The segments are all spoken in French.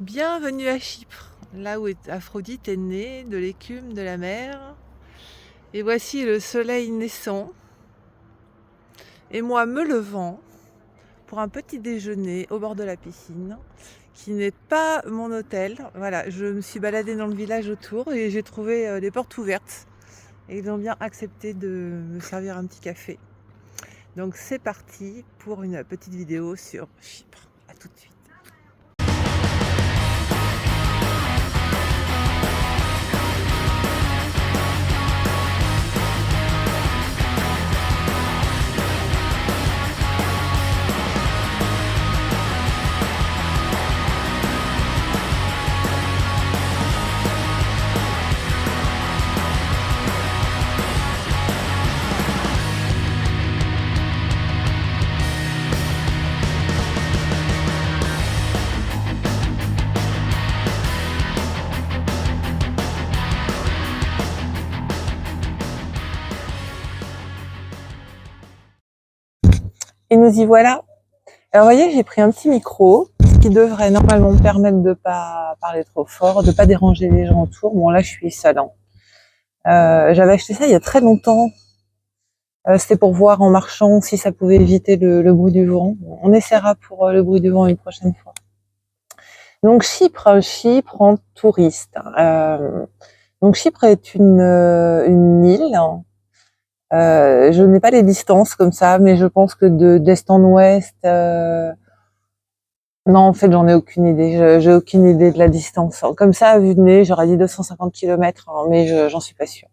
Bienvenue à Chypre, là où Aphrodite est née, de l'écume de la mer. Et voici le soleil naissant et moi me levant pour un petit déjeuner au bord de la piscine, qui n'est pas mon hôtel. Voilà, je me suis baladée dans le village autour et j'ai trouvé les portes ouvertes. Et ils ont bien accepté de me servir un petit café. Donc c'est parti pour une petite vidéo sur Chypre. À tout de suite. Et nous y voilà. Alors, vous voyez, j'ai pris un petit micro, ce qui devrait normalement me permettre de pas parler trop fort, de pas déranger les gens autour. Bon, là, je suis seule. J'avais acheté ça il y a très longtemps. C'était pour voir en marchant si ça pouvait éviter le bruit du vent. On essaiera pour le bruit du vent une prochaine fois. Donc, Chypre en touriste. Donc, Chypre est une île. Je n'ai pas les distances comme ça, mais je pense que d'est en ouest, non, en fait, j'en ai aucune idée. J'ai aucune idée de la distance. Comme ça, à vue de nez, j'aurais dit 250 km, mais j'en suis pas sûre.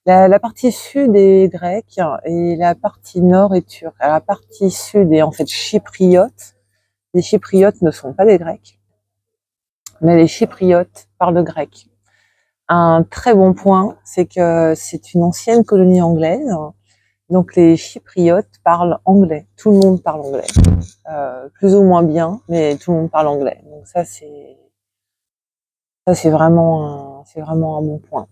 La partie sud est grecque et la partie nord est turque. Alors, la partie sud est en fait chypriote. Les chypriotes ne sont pas des Grecs, mais les chypriotes parlent grec. Un très bon point, c'est que c'est une ancienne colonie anglaise. Donc les chypriotes parlent anglais. Tout le monde parle anglais. Plus ou moins bien, mais tout le monde parle anglais. Donc ça c'est vraiment un bon point.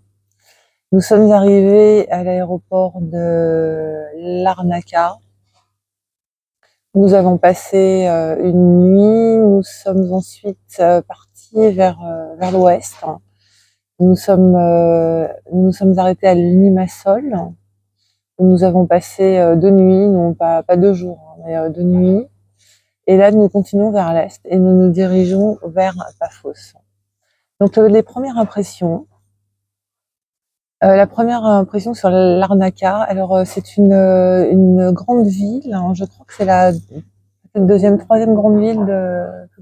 Nous sommes arrivés à l'aéroport de Larnaca. Nous avons passé une nuit. Nous sommes ensuite partis vers l'ouest. Nous sommes arrêtés à Limassol, où nous avons passé 2 nuits, non pas 2 jours, mais 2 nuits. Et là, nous continuons vers l'est et nous nous dirigeons vers Paphos. Donc les premières impressions. La première impression sur Larnaca, alors c'est une grande ville, hein, je crois que c'est la deuxième, troisième plus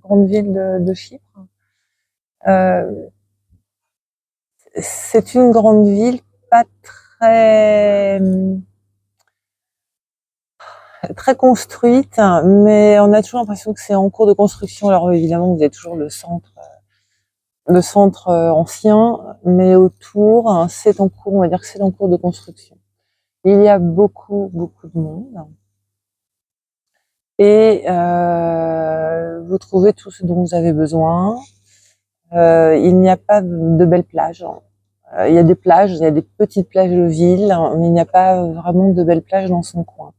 grande ville de Chypre. C'est une grande ville pas très construite, mais on a toujours l'impression que c'est en cours de construction. Alors évidemment, vous avez toujours le centre ancien, mais autour, hein, c'est en cours, on va dire que c'est en cours de construction. Il y a beaucoup, beaucoup de monde. Et vous trouvez tout ce dont vous avez besoin. Il n'y a pas de belles plages. Il y a des plages, il y a des petites plages de ville, mais il n'y a pas vraiment de belles plages dans son coin.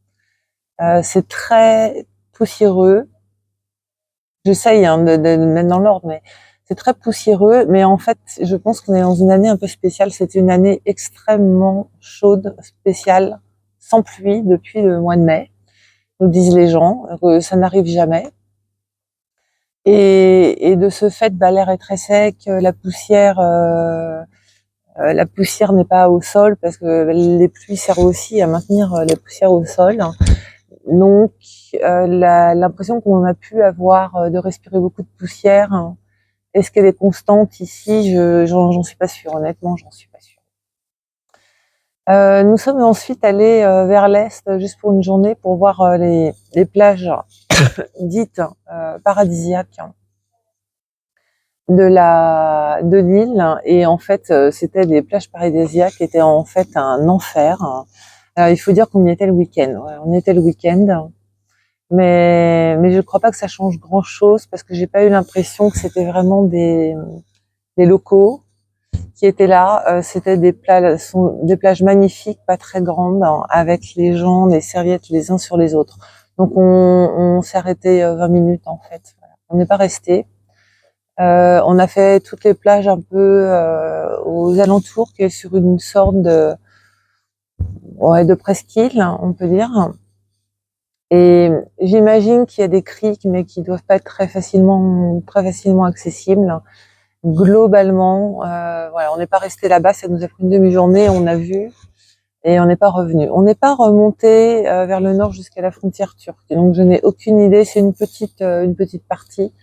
C'est très poussiéreux. J'essaye de mettre dans l'ordre, mais c'est très poussiéreux. Mais en fait, je pense qu'on est dans une année un peu spéciale. C'était une année extrêmement chaude, spéciale, sans pluie depuis le mois de mai. Nous disent les gens, ça n'arrive jamais. Et de ce fait, l'air est très sec, la poussière n'est pas au sol parce que les pluies servent aussi à maintenir les poussières au sol. Donc, l'impression qu'on a pu avoir de respirer beaucoup de poussière, hein, est-ce qu'elle est constante ici? J'en suis pas sûre, honnêtement, j'en suis pas sûre. Nous sommes ensuite allés vers l'est juste pour une journée pour voir les plages dites paradisiaques de l'île, et en fait c'était des plages paradisiaques qui étaient en fait un enfer. Alors, il faut dire qu'on y était le week-end. Ouais, on y était le week-end, mais je crois pas que ça change grand-chose parce que j'ai pas eu l'impression que c'était vraiment des locaux qui étaient là. C'était des plages magnifiques, pas très grandes, hein, avec les gens, les serviettes les uns sur les autres. Donc on s'est arrêté 20 minutes en fait. Voilà. On n'est pas resté. On a fait toutes les plages un peu aux alentours, qui est sur une sorte de presqu'île, on peut dire. Et j'imagine qu'il y a des criques, mais qui doivent pas être très facilement accessibles. Globalement, voilà, on n'est pas resté là-bas, ça nous a pris une demi-journée, on a vu et on n'est pas revenu. On n'est pas remonté vers le nord jusqu'à la frontière turque. Donc je n'ai aucune idée, c'est une petite partie.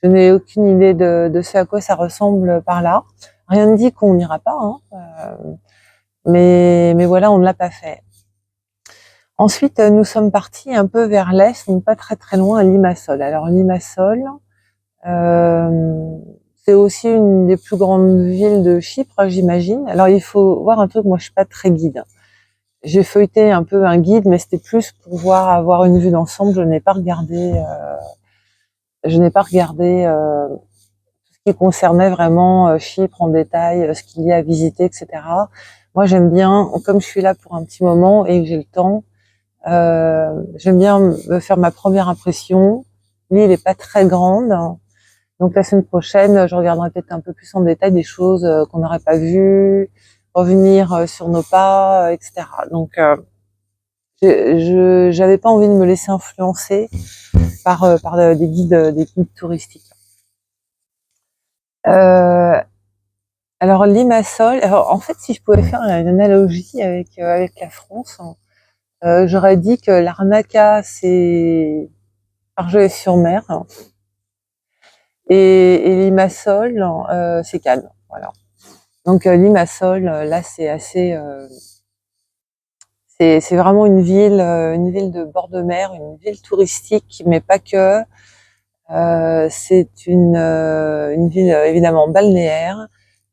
Je n'ai aucune idée de ce à quoi ça ressemble par là. Rien ne dit qu'on n'ira pas, hein, mais voilà, on ne l'a pas fait. Ensuite, nous sommes partis un peu vers l'est, donc pas très très loin, à Limassol. Alors Limassol, euh, c'est aussi une des plus grandes villes de Chypre, j'imagine. Alors il faut voir un truc, moi je suis pas très guide. J'ai feuilleté un peu un guide, mais c'était plus pour avoir une vue d'ensemble. Je n'ai pas regardé ce qui concernait vraiment Chypre en détail, ce qu'il y a à visiter, etc. Moi j'aime bien, comme je suis là pour un petit moment et que j'ai le temps, j'aime bien me faire ma première impression. L'île est pas très grande, donc la semaine prochaine, je regarderai peut-être un peu plus en détail des choses qu'on n'aurait pas vues, revenir sur nos pas, etc. Donc, j'avais pas envie de me laisser influencer par des guides touristiques. Euh, alors Limassol, alors, en fait, si je pouvais faire une analogie avec la France, j'aurais dit que Larnaca c'est Argelès-sur-Mer et Limassol c'est Cannes. Voilà. Donc Limassol, là c'est assez, c'est vraiment une ville de bord de mer, une ville touristique, mais pas que. C'est une ville évidemment balnéaire.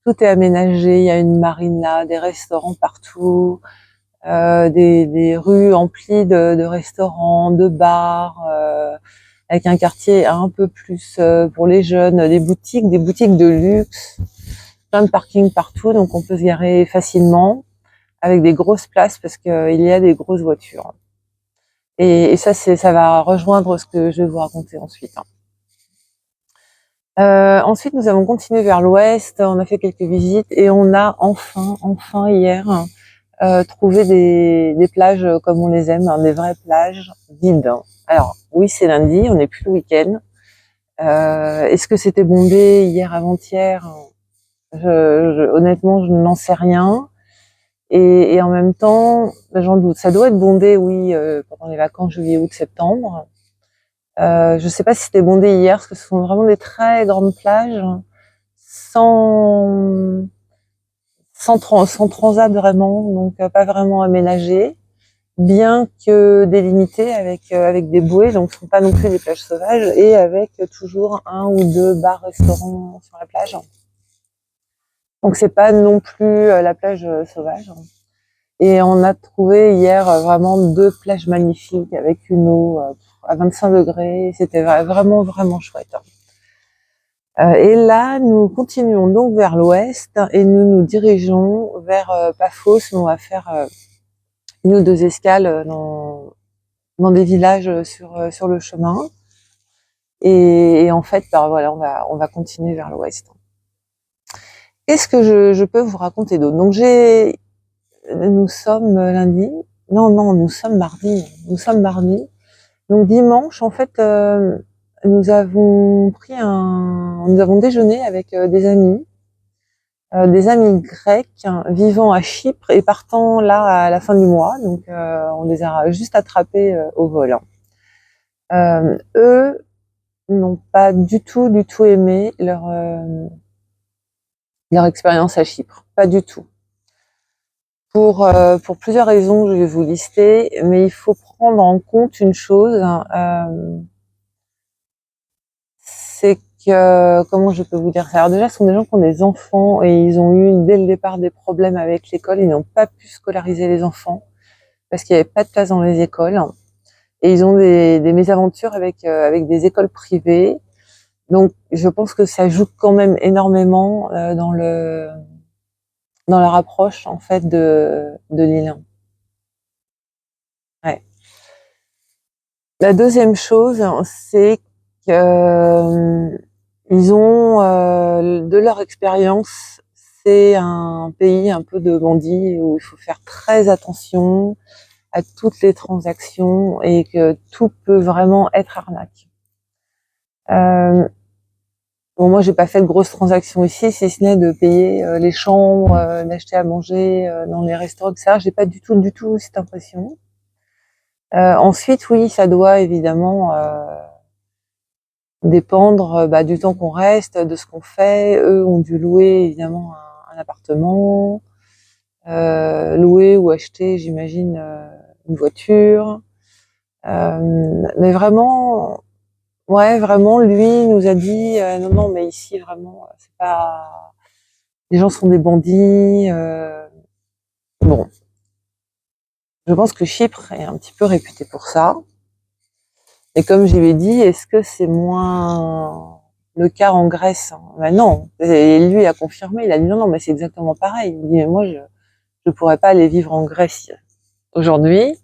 Tout est aménagé, il y a une marina, des restaurants partout, des rues emplies de restaurants, de bars, avec un quartier un peu plus pour les jeunes, des boutiques de luxe, plein de parkings partout, donc on peut se garer facilement avec des grosses places parce qu'il y a des grosses voitures. Et ça, ça va rejoindre ce que je vais vous raconter ensuite. Ensuite, nous avons continué vers l'ouest, on a fait quelques visites et on a enfin hier, trouvé des plages comme on les aime, hein, des vraies plages vides. Alors oui, c'est lundi, on n'est plus le week-end. Est-ce que c'était bondé hier, avant-hier? Honnêtement, je n'en sais rien. Et en même temps, j'en doute. Ça doit être bondé, oui, pendant les vacances juillet, août, septembre. Je sais pas si c'était bondé hier, parce que ce sont vraiment des très grandes plages, sans, sans transat vraiment, donc pas vraiment aménagées, bien que délimitées avec des bouées, donc ce sont pas non plus des plages sauvages, et avec toujours un ou deux bars, restaurants sur la plage. Donc c'est pas non plus la plage sauvage. Et on a trouvé hier vraiment deux plages magnifiques avec une eau à 25 degrés. C'était vraiment, vraiment chouette. Et là, nous continuons donc vers l'ouest et nous nous dirigeons vers Paphos. On va faire une ou deux escales dans des villages sur le chemin. Et en fait, bah, voilà, on va continuer vers l'ouest. Qu'est-ce que je peux vous raconter d'autre? Donc nous sommes lundi. Non, nous sommes mardi. Nous sommes mardi. Donc dimanche, en fait, nous nous avons déjeuné avec des amis grecs hein, vivant à Chypre et partant là à la fin du mois. Donc on les a juste attrapés au vol. Eux n'ont pas du tout aimé leur expérience à Chypre, pas du tout. Pour plusieurs raisons, je vais vous lister, mais il faut prendre en compte une chose. C'est que, comment je peux vous dire ça? Alors déjà, ce sont des gens qui ont des enfants et ils ont eu dès le départ des problèmes avec l'école. Ils n'ont pas pu scolariser les enfants parce qu'il n'y avait pas de place dans les écoles. Et ils ont des mésaventures avec des écoles privées. Donc, je pense que ça joue quand même énormément dans leur approche en fait de l'île. Ouais. La deuxième chose, c'est que ils ont, de leur expérience, c'est un pays un peu de bandits où il faut faire très attention à toutes les transactions et que tout peut vraiment être arnaque. Bon, moi, j'ai pas fait de grosses transactions ici, si ce n'est de payer les chambres, d'acheter à manger dans les restaurants, etc. J'ai pas du tout cette impression. Ensuite, oui, ça doit évidemment dépendre du temps qu'on reste, de ce qu'on fait. Eux ont dû louer évidemment un appartement, louer ou acheter, j'imagine, une voiture. Mais vraiment, ouais, vraiment, lui nous a dit non, non, mais ici vraiment, c'est pas, les gens sont des bandits. Bon, je pense que Chypre est un petit peu réputé pour ça. Et comme je lui ai dit, est-ce que c'est moins le cas en Grèce? Ben non. Et lui a confirmé. Il a dit non, non, mais c'est exactement pareil. Il dit mais moi, je pourrais pas aller vivre en Grèce aujourd'hui.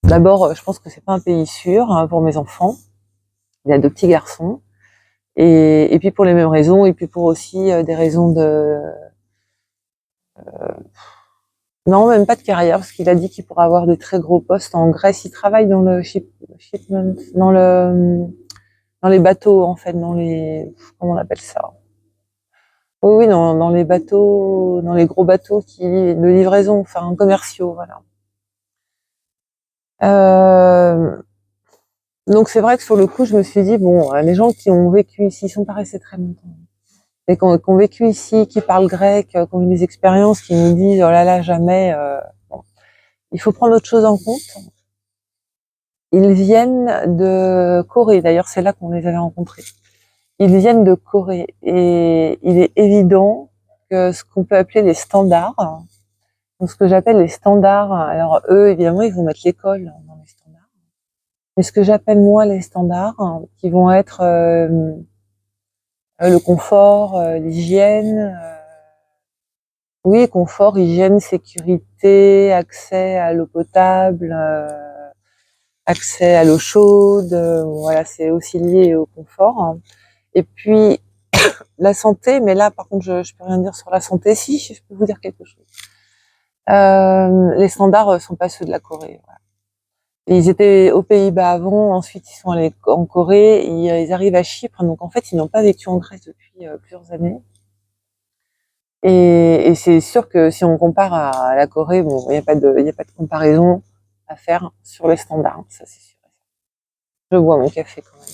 D'abord, je pense que c'est pas un pays sûr pour mes enfants. Il a deux petits garçons. Et puis pour les mêmes raisons, et puis pour aussi des raisons de non, même pas de carrière, parce qu'il a dit qu'il pourrait avoir des très gros postes en Grèce. Il travaille dans le shipment, dans les bateaux, en fait, dans les, comment on appelle ça? Oui, oui, dans les bateaux, dans les gros bateaux de livraison, enfin, commerciaux, voilà. Euh, donc c'est vrai que sur le coup, je me suis dit, bon, les gens qui ont vécu ici, ils sont pas restés très longtemps, et qui ont vécu ici, qui parlent grec, qui ont eu des expériences, qui nous disent, oh là là, jamais, bon. Il faut prendre autre chose en compte. Ils viennent de Corée, d'ailleurs, c'est là qu'on les avait rencontrés. Ils viennent de Corée, et il est évident que ce qu'on peut appeler les standards, donc ce que j'appelle les standards, alors eux, évidemment, ils vont mettre l'école dans les standards, mais ce que j'appelle moi les standards, qui vont être le confort, l'hygiène, oui, confort, hygiène, sécurité, accès à l'eau potable, accès à l'eau chaude, voilà, c'est aussi lié au confort. Et puis la santé, mais là, par contre, je peux rien dire sur la santé. Si, je peux vous dire quelque chose. Les standards sont pas ceux de la Corée. Voilà. Ils étaient aux Pays-Bas avant, ensuite ils sont allés en Corée, ils arrivent à Chypre, donc en fait ils n'ont pas vécu en Grèce depuis plusieurs années. Et c'est sûr que si on compare à la Corée, bon, il n'y a pas de comparaison à faire sur les standards, ça c'est sûr. Je bois mon café quand même.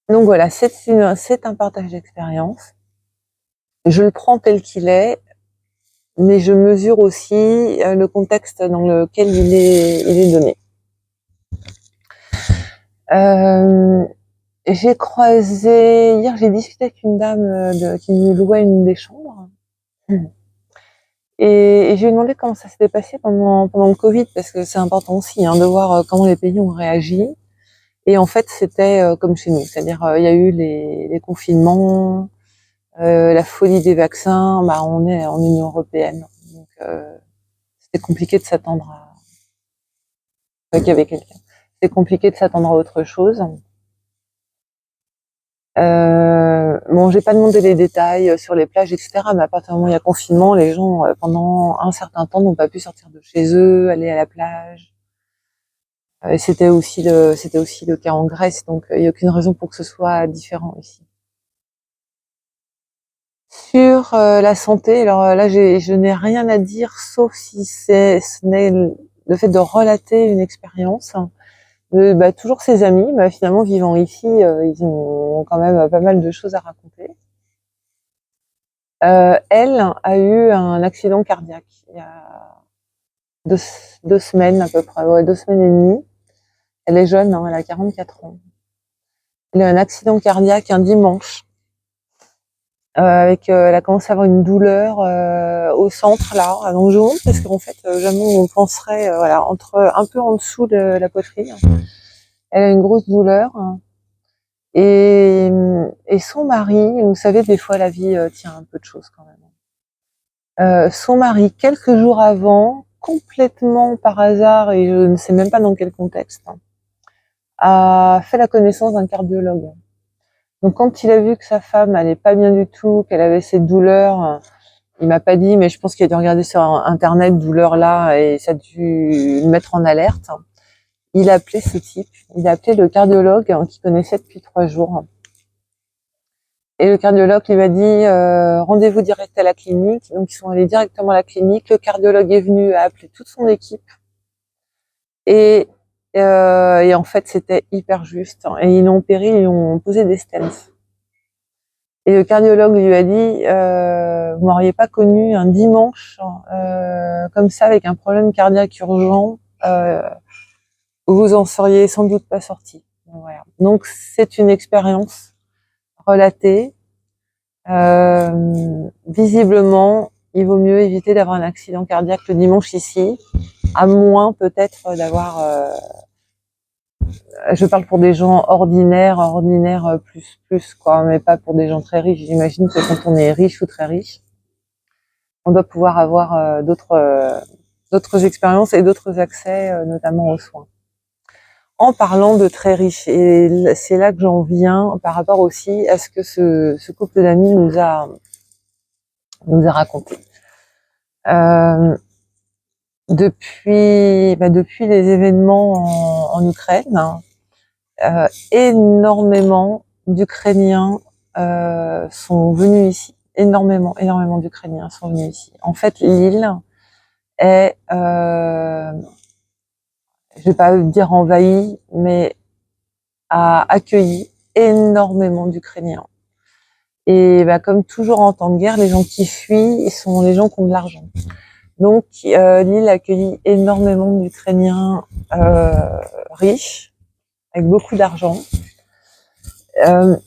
Donc voilà, c'est un partage d'expérience. Je le prends tel qu'il est, mais je mesure aussi le contexte dans lequel il est donné. J'ai croisé, hier j'ai discuté avec une dame qui louait une des chambres. Et je lui ai demandé comment ça s'était passé pendant le Covid, parce que c'est important aussi de voir comment les pays ont réagi. Et en fait, c'était comme chez nous, c'est-à-dire il y a eu les confinements, la folie des vaccins. On est en Union européenne, donc c'était compliqué de s'attendre qu'il y avait quelqu'un. C'était compliqué de s'attendre à autre chose. Bon, j'ai pas demandé les détails sur les plages, etc. Mais à partir du moment où il y a confinement, les gens pendant un certain temps n'ont pas pu sortir de chez eux, aller à la plage. C'était aussi le cas en Grèce, donc il n'y a aucune raison pour que ce soit différent ici. Sur la santé, alors là, je n'ai rien à dire, sauf si ce n'est le fait de relater une expérience. Toujours ses amis, finalement vivant ici, ils ont quand même pas mal de choses à raconter. Elle a eu un accident cardiaque il y a deux semaines à peu près, ouais, 2 semaines et demie. Elle est jeune, elle a 44 ans. Elle a eu un accident cardiaque un dimanche. Elle a commencé à avoir une douleur au centre là, à l'enjeu, parce qu'en fait, jamais on penserait, voilà, un peu en dessous de la poitrine. Elle a une grosse douleur. Et son mari, vous savez, des fois la vie tient un peu de choses quand même. Son mari, quelques jours avant, complètement par hasard, et je ne sais même pas dans quel contexte, a fait la connaissance d'un cardiologue. Donc quand il a vu que sa femme allait pas bien du tout, qu'elle avait ces douleurs, il m'a pas dit, mais je pense qu'il a dû regarder sur internet douleur là, et ça a dû le mettre en alerte. Il a appelé ce type, il a appelé le cardiologue qu'il connaissait depuis 3 jours. Et le cardiologue lui a dit rendez-vous direct à la clinique. Donc ils sont allés directement à la clinique. Le cardiologue est venu, a appelé toute son équipe. Et en fait, c'était hyper juste. Et ils l'ont opéré, ils lui ont posé des stents. Et le cardiologue lui a dit vous m'auriez pas connu un dimanche comme ça avec un problème cardiaque urgent, vous en seriez sans doute pas sorti. Voilà. Donc c'est une expérience relatée. Visiblement, il vaut mieux éviter d'avoir un accident cardiaque le dimanche ici, à moins peut-être d'avoir je parle pour des gens ordinaires plus quoi, mais pas pour des gens très riches. J'imagine que quand on est riche ou très riche, on doit pouvoir avoir d'autres expériences et d'autres accès, notamment aux soins. En parlant de très riches, et c'est là que j'en viens par rapport aussi à ce que ce couple d'amis nous a raconté. Depuis les événements en Ukraine, énormément d'Ukrainiens sont venus ici. Énormément d'Ukrainiens sont venus ici. En fait, l'île est, je vais pas dire envahie, mais a accueilli énormément d'Ukrainiens. Et comme toujours en temps de guerre, les gens qui fuient sont les gens qui ont de l'argent. Donc l'île accueillit énormément d'Ukrainiens riches, avec beaucoup d'argent.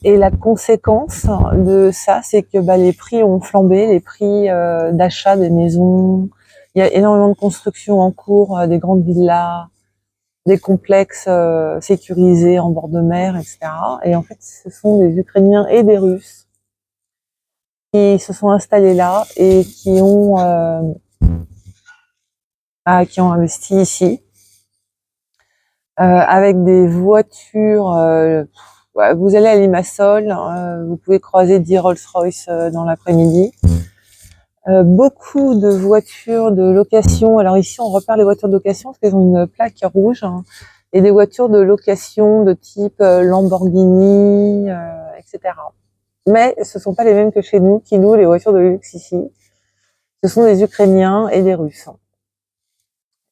Et la conséquence de ça, c'est que les prix ont flambé, les prix d'achat des maisons. Il y a énormément de constructions en cours, des grandes villas, des complexes sécurisés en bord de mer, etc. Et en fait, ce sont des Ukrainiens et des Russes qui se sont installés là et qui ont investi ici avec des voitures. Vous allez à Limassol, vous pouvez croiser 10 Rolls-Royce dans l'après-midi. Beaucoup de voitures de location. Alors ici, on repère les voitures de location parce qu'elles ont une plaque rouge, et des voitures de location de type Lamborghini, etc. Mais ce sont pas les mêmes que chez nous qui louent les voitures de luxe ici. Ce sont des Ukrainiens et des Russes.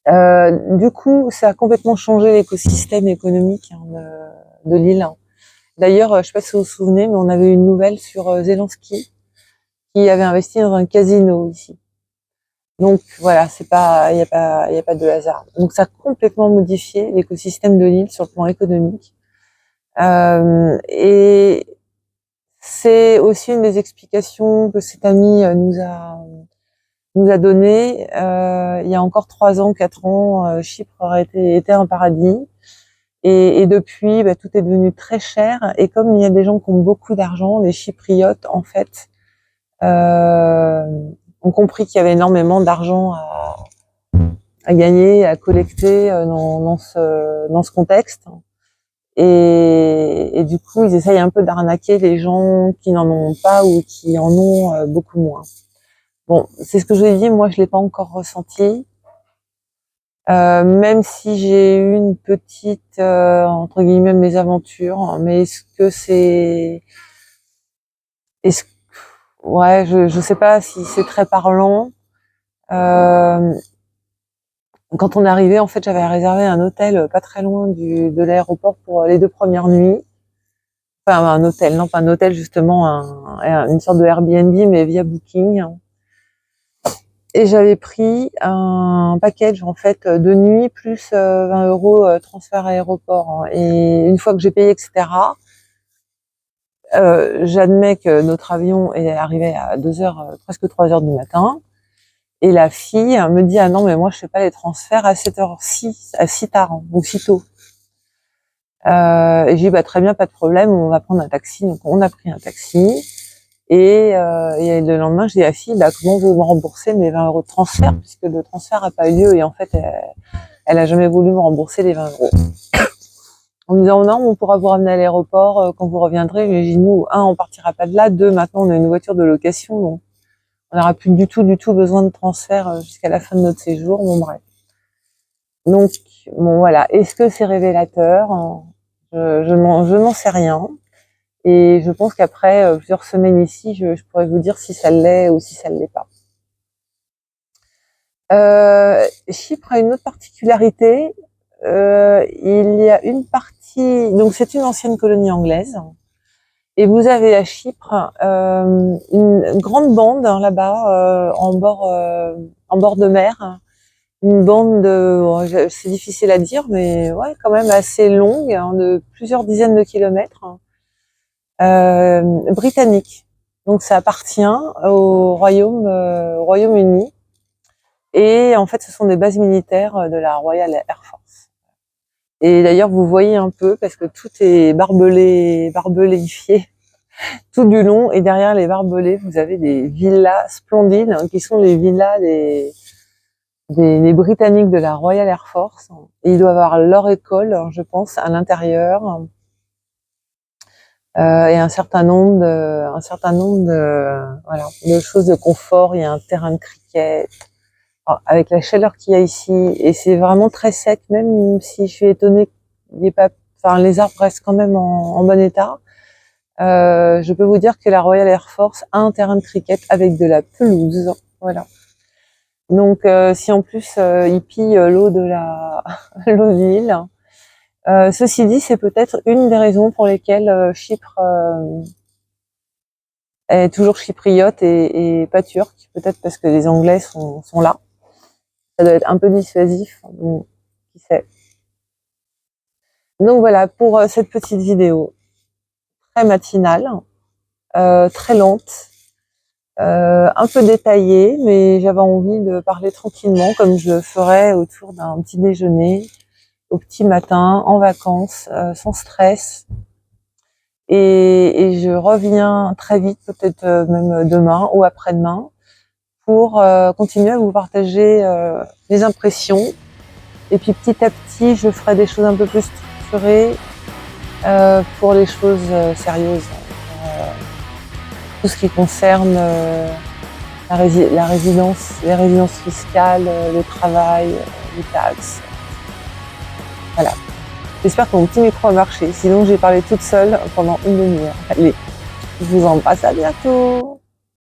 Du coup, ça a complètement changé l'écosystème économique de l'île. D'ailleurs, je sais pas si vous vous souvenez, mais on avait une nouvelle sur Zelensky qui avait investi dans un casino ici. Donc voilà, il y a pas de hasard. Donc ça a complètement modifié l'écosystème de l'île sur le plan économique. Et c'est aussi une des explications que cet ami nous a donné. Il y a encore 3 ans, 4 ans, Chypre aurait été un paradis. Et depuis, tout est devenu très cher. Et comme il y a des gens qui ont beaucoup d'argent, les Chypriotes, en fait, ont compris qu'il y avait énormément d'argent à gagner, à collecter dans ce contexte. Et du coup, ils essayent un peu d'arnaquer les gens qui n'en ont pas ou qui en ont beaucoup moins. Bon, c'est ce que je vous ai dit, moi je l'ai pas encore ressenti. Même si j'ai eu une petite entre guillemets mésaventures, mais ouais, je sais pas si c'est très parlant. Quand on est arrivé, en fait, j'avais réservé un hôtel pas très loin de l'aéroport pour les 2 premières nuits. Enfin, un hôtel, non pas un hôtel, justement, une sorte de Airbnb, mais via Booking. Et j'avais pris un package, en fait, de nuit, plus 20 € transfert aéroport. Et une fois que j'ai payé, etc., j'admets que notre avion est arrivé à 2h, presque 3h du matin. Et la fille me dit ah non mais moi je fais pas les transferts à cette heure-ci, à si tard, ou si tôt. Et j'ai dit très bien, pas de problème, on va prendre un taxi. Donc on a pris un taxi Et le lendemain, je dis à la fille, bah, comment vous me remboursez mes 20 € de transfert, puisque le transfert n'a pas eu lieu. Et en fait, elle a jamais voulu me rembourser les 20 €. En me disant, non, on pourra vous ramener à l'aéroport quand vous reviendrez. Mais j'ai dit, nous, un, on partira pas de là. Deux, maintenant, on a une voiture de location. Donc, on n'aura plus du tout besoin de transfert jusqu'à la fin de notre séjour. Bon, bref. Donc, bon, voilà. Est-ce que c'est révélateur? Je n'en sais rien. Et je pense qu'après plusieurs semaines ici, je pourrais vous dire si ça l'est ou si ça ne l'est pas. Chypre a une autre particularité. Il y a une partie, donc c'est une ancienne colonie anglaise. Et vous avez à Chypre une grande bande là-bas en bord de mer. Une bande de, c'est difficile à dire, mais ouais, quand même assez longue, de plusieurs dizaines de kilomètres, britannique. Donc ça appartient au Royaume-Uni. Et en fait, ce sont des bases militaires de la Royal Air Force. Et d'ailleurs, vous voyez un peu, parce que tout est barbelé-ifié tout du long. Et derrière les barbelés, vous avez des villas splendides, qui sont les villas des Britanniques de la Royal Air Force. Et ils doivent avoir leur école, je pense, à l'intérieur. Et un certain nombre de choses de confort. Il y a un terrain de cricket. Alors, avec la chaleur qu'il y a ici, et c'est vraiment très sec, même si je suis étonnée qu'il n'y ait pas, enfin, les arbres restent quand même en bon état. Je peux vous dire que la Royal Air Force a un terrain de cricket avec de la pelouse, voilà. Donc, si en plus ils pillent l'eau de l'eau de l'île, ceci dit, c'est peut-être une des raisons pour lesquelles Chypre est toujours chypriote et pas turque, peut-être parce que les Anglais sont là. Ça doit être un peu dissuasif, bon, qui sait. Donc voilà pour cette petite vidéo très matinale, très lente, un peu détaillée, mais j'avais envie de parler tranquillement comme je le ferais autour d'un petit déjeuner, au petit matin, en vacances, sans stress. Et je reviens très vite, peut-être même demain ou après-demain, pour continuer à vous partager les impressions. Et puis petit à petit, je ferai des choses un peu plus structurées pour les choses sérieuses. Tout ce qui concerne la résidence, les résidences fiscales, le travail, les taxes. Voilà. J'espère que mon petit micro a marché. Sinon, j'ai parlé toute seule pendant une demi-heure. Allez, je vous embrasse, à bientôt.